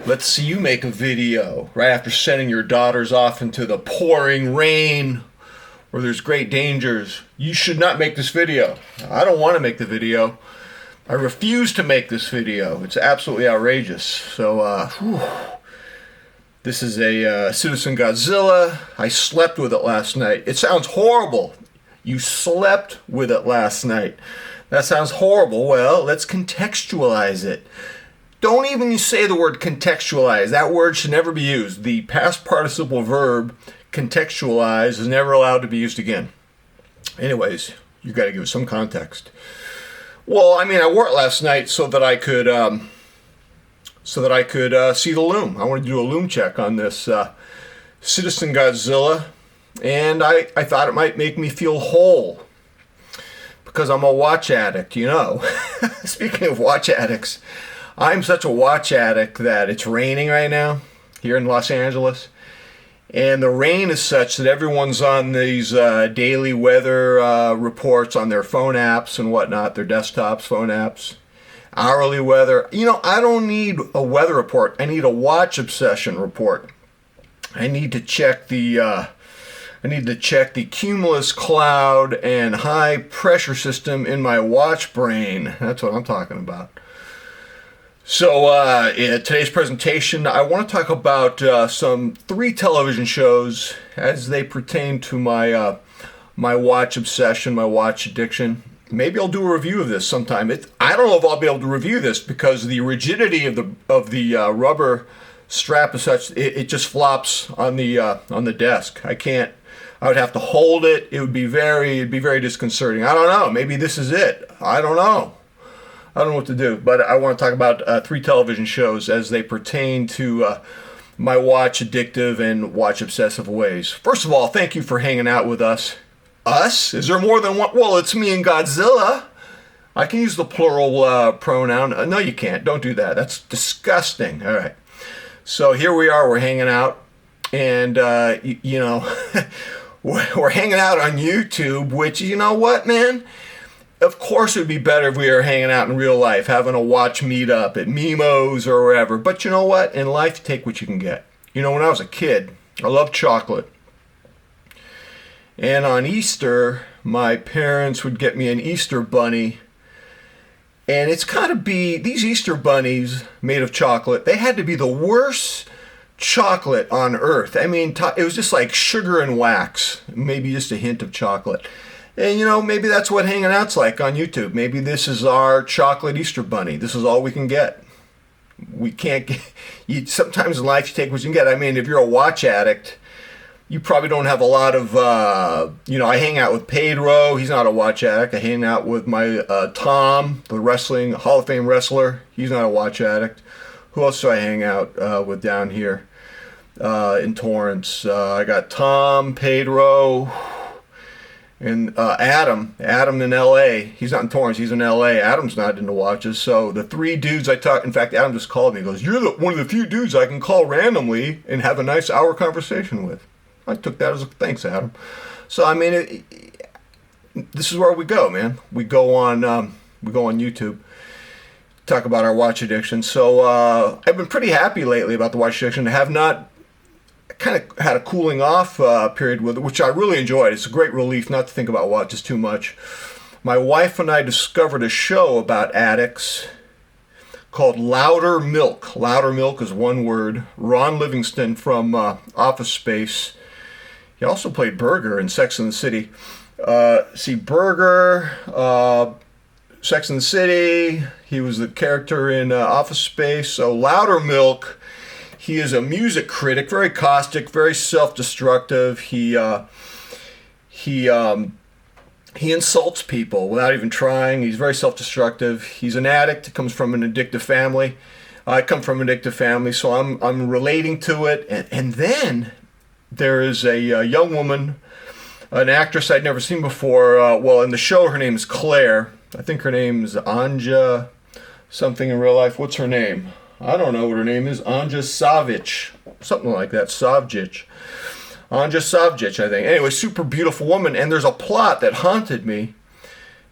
Let's see you make a video right after sending your daughters off into the pouring rain where there's great dangers. You should not make this video. I don't want to make the video. I refuse to make this video. It's absolutely outrageous. So, this is a Citizen Godzilla. I slept with it last night. It sounds horrible. You slept with it last night. That sounds horrible. Well, let's contextualize it. Don't even say the word contextualize. That word should never be used. The past participle verb contextualize is never allowed to be used again. Anyways, you got to give it some context. Well, I mean, I wore it last night so that I could see the loom. I wanted to do a loom check on this Citizen Godzilla, and I thought it might make me feel whole because I'm a watch addict, you know. Speaking of watch addicts, I'm such a watch addict that it's raining right now here in Los Angeles. And the rain is such that everyone's on these daily weather reports on their phone apps and whatnot, their desktops, phone apps, hourly weather. You know, I don't need a weather report. I need a watch obsession report. I need to check the cumulus cloud and high pressure system in my watch brain. That's what I'm talking about. So in today's presentation, I want to talk about some 3 television shows as they pertain to my my watch obsession, my watch addiction. Maybe I'll do a review of this sometime. I don't know if I'll be able to review this because the rigidity of the rubber strap is such it just flops on the desk. I can't. I would have to hold it. It'd be very disconcerting. I don't know. Maybe this is it. I don't know. I don't know what to do, but I want to talk about 3 television shows as they pertain to my watch addictive and watch obsessive ways. First of all, thank you for hanging out with us. Us? Is there more than one? Well, it's me and Godzilla. I can use the plural pronoun. No, you can't. Don't do that. That's disgusting. All right. So here we are. We're hanging out, and you know, we're hanging out on YouTube. Which, you know what, man? Of course, it would be better if we were hanging out in real life, having a watch meetup at Mimo's or wherever. But you know what? In life, you take what you can get. You know, when I was a kid, I loved chocolate. And on Easter, my parents would get me an Easter bunny. And it's got to be, these Easter bunnies made of chocolate, they had to be the worst chocolate on earth. I mean, it was just like sugar and wax, maybe just a hint of chocolate. And, you know, maybe that's what hanging out's like on YouTube. Maybe this is our chocolate Easter bunny. This is all we can get. We can't get... sometimes in life you take what you can get. I mean, if you're a watch addict, you probably don't have a lot of... I hang out with Pedro. He's not a watch addict. I hang out with my Tom, the wrestling Hall of Fame wrestler. He's not a watch addict. Who else do I hang out with down here in Torrance? I got Tom, Pedro... And Adam in L.A., he's not in Torrance, he's in L.A. Adam's not into watches. So the 3 dudes I talk, in fact, Adam just called me. He goes, you're one of the few dudes I can call randomly and have a nice hour conversation with. I took that as a thanks, Adam. So, I mean, this is where we go, man. We go on YouTube, talk about our watch addiction. So I've been pretty happy lately about the watch addiction. I have not kind of had a cooling off period with it, which I really enjoyed. It's a great relief not to think about watches too much. My wife and I discovered a show about addicts called Loudermilk. Loudermilk is one word. Ron Livingston from Office Space. He also played Berger in Sex and the City. Berger, Sex and the City. He was the character in Office Space. So Loudermilk. He is a music critic, very caustic, very self-destructive. He insults people without even trying. He's very self-destructive. He's an addict. He comes from an addictive family. I come from an addictive family, so I'm relating to it. And then there is a young woman, an actress I'd never seen before. In the show, her name is Claire. I think her name is Anja something in real life. What's her name? I don't know what her name is. Anja Savic. Something like that. Anja Savic, I think. Anyway, super beautiful woman. And there's a plot that haunted me.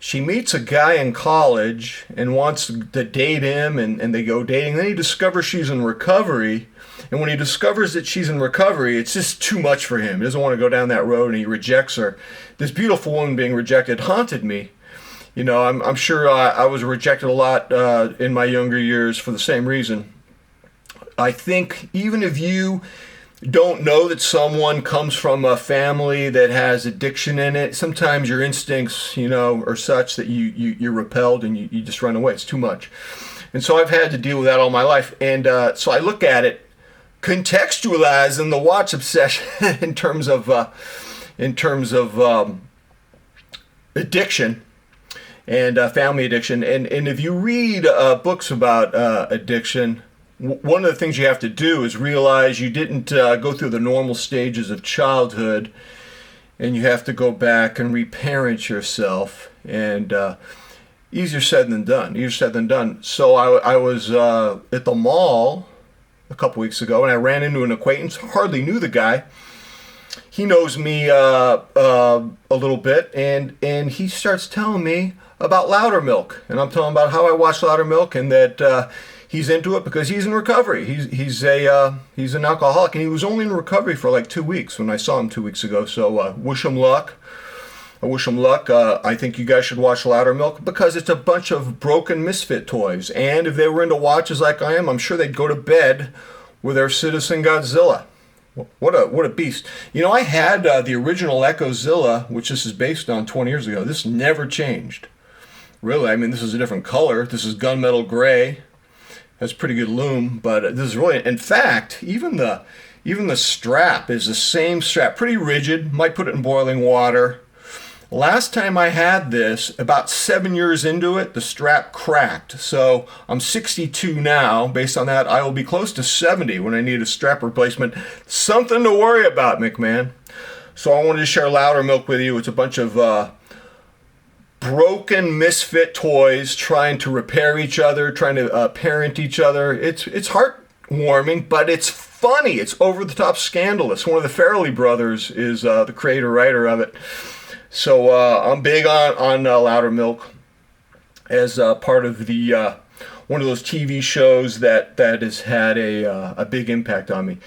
She meets a guy in college and wants to date him, and they go dating. Then he discovers she's in recovery. And when he discovers that she's in recovery, it's just too much for him. He doesn't want to go down that road, and he rejects her. This beautiful woman being rejected haunted me. You know, I'm sure I was rejected a lot in my younger years for the same reason. I think even if you don't know that someone comes from a family that has addiction in it, sometimes your instincts, you know, are such that you're repelled and you just run away. It's too much. And so I've had to deal with that all my life. And so I look at it, contextualizing the watch obsession in terms of addiction and family addiction. And if you read books about addiction, one of the things you have to do is realize you didn't go through the normal stages of childhood, and you have to go back and reparent yourself. And easier said than done. So I was at the mall a couple weeks ago, and I ran into an acquaintance. Hardly knew the guy. He knows me a little bit, and he starts telling me about Loudermilk, and I'm telling him about how I watch Loudermilk, and that he's into it because he's in recovery. He's an alcoholic, and he was only in recovery for like 2 weeks when I saw him 2 weeks ago. So wish him luck. I wish him luck. I think you guys should watch Loudermilk because it's a bunch of broken misfit toys. And if they were into watches like I am, I'm sure they'd go to bed with their Citizen Godzilla. What a beast. You know, I had the original Echozilla, which this is based on 20 years ago. This never changed. Really, I mean, this is a different color. This is gunmetal gray. Has pretty good lume, but this is really, in fact, even the strap is the same strap. Pretty rigid. Might put it in boiling water. Last time I had this, about 7 years into it, the strap cracked. So I'm 62 now. Based on that, I will be close to 70 when I need a strap replacement. Something to worry about, McMahon. So I wanted to share Loudermilk with you. It's a bunch of broken misfit toys trying to repair each other, trying to parent each other. It's heartwarming, but it's funny. It's over-the-top scandalous. One of the Farrelly brothers is the creator-writer of it. So I'm big on Loudermilk as part of the one of those TV shows that has had a big impact on me.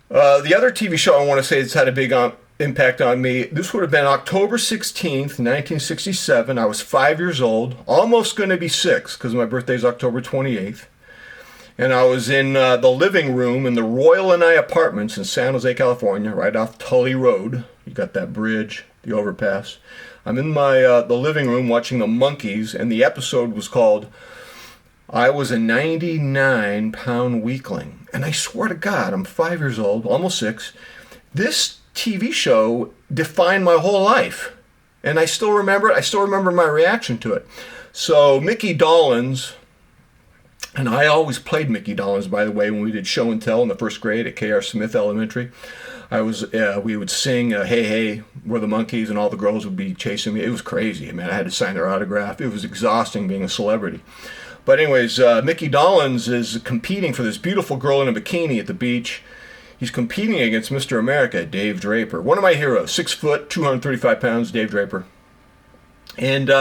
The other TV show I want to say that's had a big impact on me, this would have been October 16th, 1967. I was 5 years old, almost going to be 6 because my birthday is October 28th. And I was in the living room in the Royal and I Apartments in San Jose, California, right off Tully Road. You got that bridge, the overpass. I'm in my the living room watching the Monkees, and the episode was called I Was a 99-Pound Weakling. And I swear to God, I'm 5 years old, almost 6. This TV show defined my whole life. And I still remember it. I still remember my reaction to it. So Mickey Dolenz, and I always played Mickey Dolenz, by the way, when we did show and tell in the first grade at K.R. Smith Elementary. We would sing Hey Hey, We're the Monkees, and all the girls would be chasing me. It was crazy. I mean, I had to sign their autograph. It was exhausting being a celebrity. But anyways, Mickey Dolenz is competing for this beautiful girl in a bikini at the beach. He's competing against Mr. America, Dave Draper. One of my heroes, 6 foot, 235 pounds, Dave Draper. And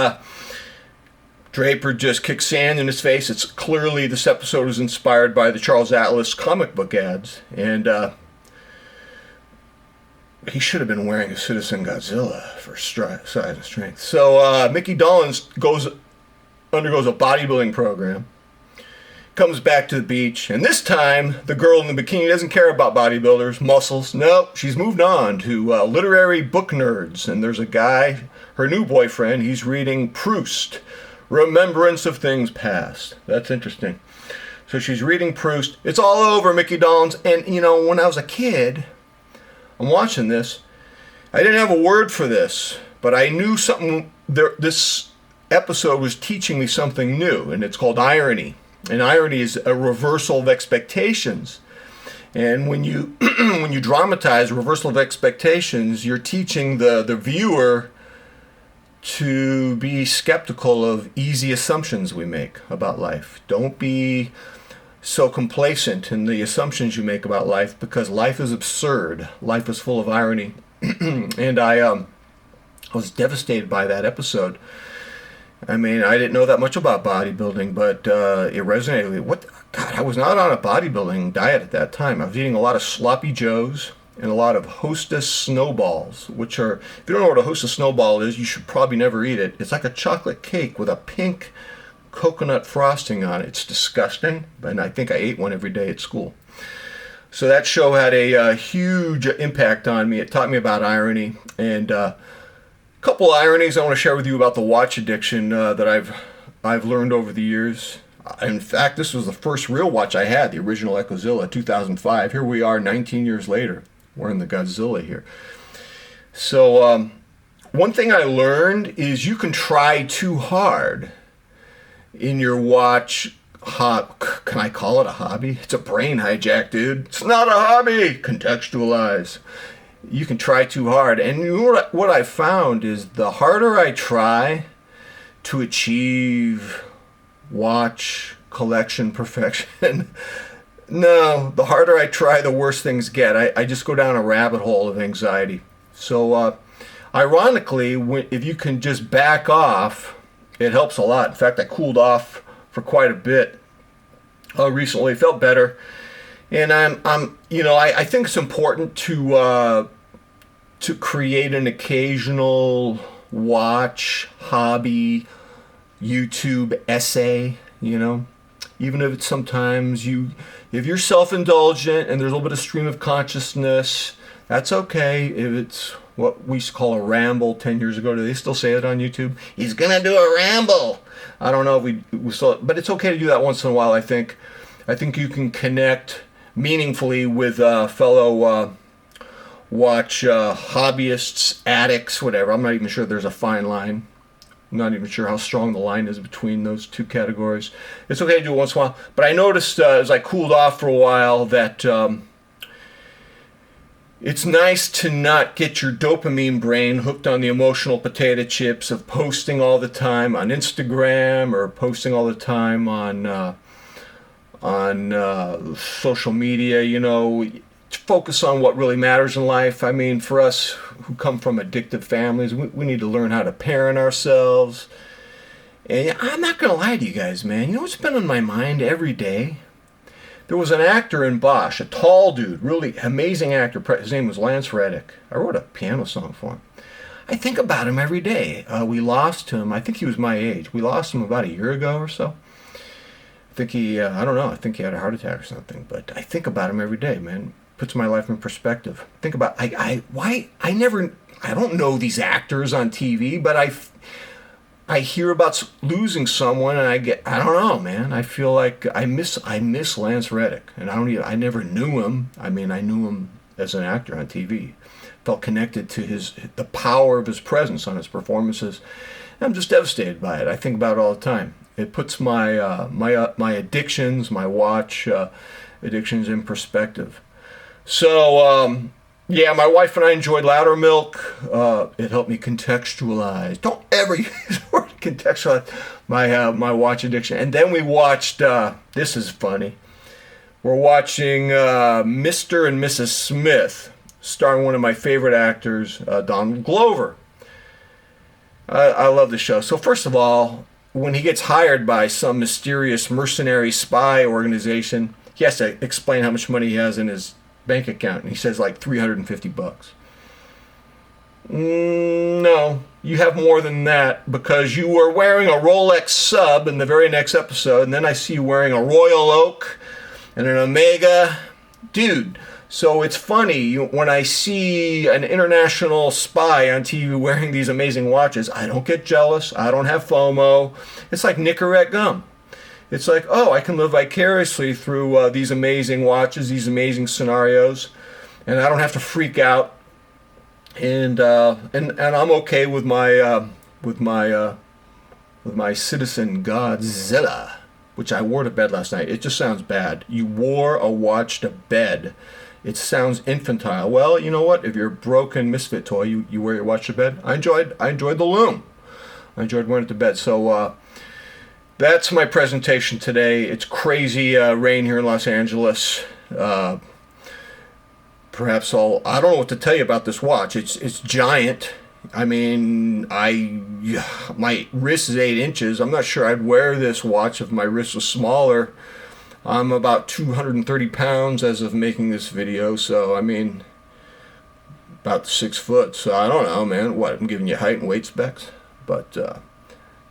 Draper just kicks sand in his face. It's clearly, this episode was inspired by the Charles Atlas comic book ads. And he should have been wearing a Citizen Godzilla for size and strength. So Mickey Dolenz undergoes a bodybuilding program, comes back to the beach, and this time the girl in the bikini doesn't care about bodybuilders, muscles. Nope, she's moved on to literary book nerds. And there's a guy, her new boyfriend, he's reading Proust, Remembrance of Things Past. That's interesting. So she's reading Proust. It's all over Mickey Dolenz. And, you know, when I was a kid, I'm watching this, I didn't have a word for this, but I knew something. This episode was teaching me something new, and it's called irony. And irony is a reversal of expectations. And when you when you dramatize a reversal of expectations, you're teaching the viewer to be skeptical of easy assumptions we make about life. Don't be so complacent in the assumptions you make about life, because life is absurd. Life is full of irony. And I was devastated by that episode. I mean, I didn't know that much about bodybuilding, but it resonated with me. God, I was not on a bodybuilding diet at that time. I was eating a lot of sloppy joes and a lot of Hostess snowballs, which are, if you don't know what a Hostess snowball is, you should probably never eat it. It's like a chocolate cake with a pink coconut frosting on it. It's disgusting, and I think I ate one every day at school. So that show had a huge impact on me. It taught me about irony, and a couple ironies I want to share with you about the watch addiction that I've learned over the years. In fact, this was the first real watch I had, the original Echozilla, 2005. Here we are 19 years later. We're in the Godzilla here. So one thing I learned is you can try too hard in your watch. Can I call it a hobby? It's a brain hijack, dude. It's not a hobby. Contextualize. You can try too hard. And you know what I found is the harder I try to achieve watch collection perfection, no, the harder I try, the worse things get. I just go down a rabbit hole of anxiety. So ironically, if you can just back off, it helps a lot. In fact, I cooled off for quite a bit recently. Felt better, and I think it's important to create an occasional watch hobby YouTube essay, even if it's sometimes if you're self-indulgent and there's a little bit of stream of consciousness, that's okay. If it's what we used to call a ramble 10 years ago, do they still say it on YouTube? He's gonna do a ramble. I don't know if we still, but it's okay to do that once in a while. I think you can connect meaningfully with fellow watch hobbyists, addicts, whatever. I'm not even sure there's a fine line. I'm not even sure how strong the line is between those two categories. It's okay to do it once in a while. But I noticed as I cooled off for a while that it's nice to not get your dopamine brain hooked on the emotional potato chips of posting all the time on Instagram or posting all the time on social media, focus on what really matters in life. I mean, for us who come from addictive families, we need to learn how to parent ourselves. And I'm not going to lie to you guys, man. You know what's been on my mind every day? There was an actor in Bosch, a tall dude, really amazing actor. His name was Lance Reddick. I wrote a piano song for him. I think about him every day. We lost him. I think he was my age. We lost him about a year ago or so. I think I don't know. I think he had a heart attack or something. But I think about him every day, man. Puts my life in perspective. Think about I don't know these actors on TV, but I hear about losing someone, and I don't know, man. I feel like I miss Lance Reddick, and I never knew him. I mean, I knew him as an actor on TV. Felt connected to the power of his presence on his performances. And I'm just devastated by it. I think about it all the time. It puts my my addictions, my watch addictions in perspective. So, yeah, my wife and I enjoyed Loudermilk. It helped me contextualize. Don't ever use the word contextualize my watch addiction. And then we watched, this is funny, we're watching Mr. and Mrs. Smith, starring one of my favorite actors, Donald Glover. I love the show. So first of all, when he gets hired by some mysterious mercenary spy organization, he has to explain how much money he has in his bank account, and he says like $350. No, you have more than that, because you were wearing a Rolex sub in the very next episode, and then I see you wearing a Royal Oak and an Omega. Dude, so it's funny, when I see an international spy on TV wearing these amazing watches, I don't get jealous, I don't have FOMO. It's like Nicorette gum. It's like, oh, I can live vicariously through these amazing watches, these amazing scenarios, and I don't have to freak out. And I'm okay with my Citizen Godzilla, which I wore to bed last night. It just sounds bad. You wore a watch to bed. It sounds infantile. Well, you know what? If you're a broken misfit toy, you wear your watch to bed. I enjoyed the loom. I enjoyed wearing it to bed. So. That's my presentation today. It's crazy rain here in Los Angeles. Perhaps I don't know what to tell you about this watch. It's giant. I mean, my wrist is 8 inches. I'm not sure I'd wear this watch if my wrist was smaller. I'm about 230 pounds as of making this video, so I mean, about 6 foot. So I don't know, man. What, I'm giving you height and weight specs? But,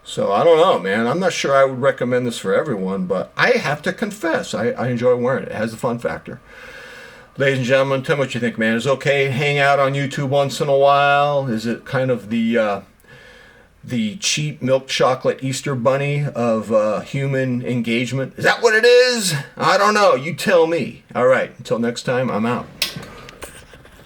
so I don't know, man. I'm not sure I would recommend this for everyone, but I have to confess, I enjoy wearing it. It has a fun factor. Ladies and gentlemen, tell me what you think, man. Is it okay to hang out on YouTube once in a while? Is it kind of the cheap milk chocolate Easter bunny of human engagement? Is that what it is? I don't know. You tell me. All right. Until next time, I'm out.